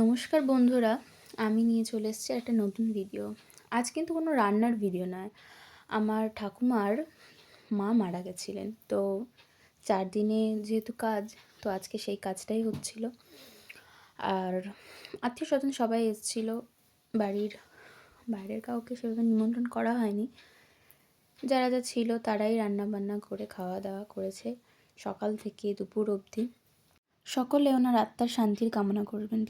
নমস্কার বন্ধুরা, আমি নিয়ে চলে এসেছি একটা নতুন ভিডিও। আজ কিন্তু কোনো রান্নার ভিডিও নয়। আমার ঠাকুমার মা মারা গেছিলেন, তো 4 দিনে যেহেতু কাজ, তো আজকে সেই কাজটাই হচ্ছিল। আর আত্মীয়স্বজন সবাই এসেছিল। বাড়ির বাইরের কাউকে সেভাবে নিমন্ত্রণ করা হয়নি। যারা যা ছিল তারাই রান্না বান্না করে খাওয়া দাওয়া করেছে সকাল থেকে দুপুর অবধি। সকলে ওনার আত্মার শান্তির কামনা করবেন।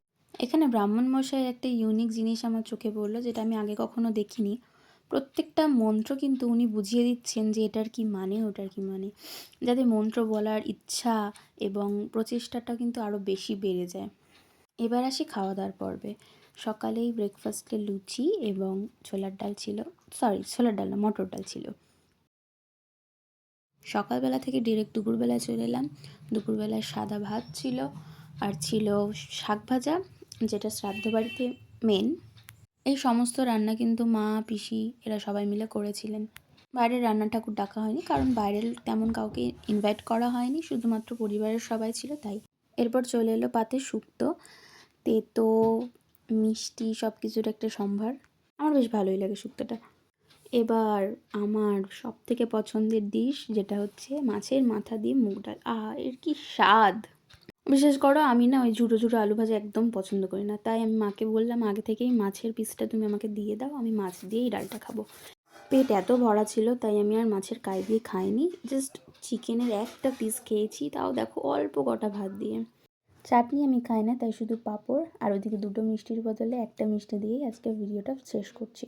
এখানে ব্রাহ্মণ মশাইয়ের একটা ইউনিক জিনিস আমার চোখে পড়লো, যেটা আমি আগে কখনো দেখিনি। প্রত্যেকটা মন্ত্র কিন্তু উনি বুঝিয়ে দিচ্ছেন যে এটার কি মানে, ওটার কি মানে, যাতে মন্ত্র বলার ইচ্ছা এবং প্রচেষ্টাটা কিন্তু আরও বেশি বেড়ে যায়। এবার আসি খাওয়া দাওয়ার পর্বে। সকালেই ব্রেকফাস্টে লুচি এবং ছোলার ডাল ছিল। ছোলার ডাল না, মটর ডাল ছিল। সকালবেলা থেকে ডিরেক্ট দুপুরবেলায় চলে এলাম। দুপুরবেলায় সাদা ভাত ছিল, আর ছিল শাক ভাজা, যেটা শ্রাদ্ধ বাড়িতে মেন। এই সমস্ত রান্না কিন্তু মা, পিসি এরা সবাই মিলে করেছিলেন। বাইরের রান্না ঠাকুর ডাকা হয়নি, কারণ বাইরের তেমন কাউকে ইনভাইট করা হয়নি, শুধুমাত্র পরিবারের সবাই ছিল তাই। এরপর চলে এলো পাতে শুক্তো, তেতো, মিষ্টি সব কিছুর একটা সম্ভার। আমার বেশ ভালোই লাগে শুক্তোটা। এবার আমার সবথেকে পছন্দের ডিশ, যেটা হচ্ছে মাছের মাথা দিয়ে মুগ ডাল। এর কি স্বাদ! বিশেষ করো আমি না ওই ঝুড়ো ঝুড়ো আলু ভাজা একদম পছন্দ করি না, তাই আমি মাকে বললাম আগে থেকেই মাছের পিসটা তুমি আমাকে দিয়ে দাও, আমি মাছ দিয়েই ডালটা খাবো। পেট এত ভরা ছিল তাই আমি আর মাছের কাই দিয়ে খাইনি, জাস্ট চিকেনের একটা পিস খেয়েছি, তাও দেখো অল্প কটা ভাত দিয়ে। চাটনি আমি খাই না, তাই শুধু পাঁপড় আর ওদিকে দুটো মিষ্টির বদলে একটা মিষ্টি দিয়েই আজকে ভিডিওটা শেষ করছি।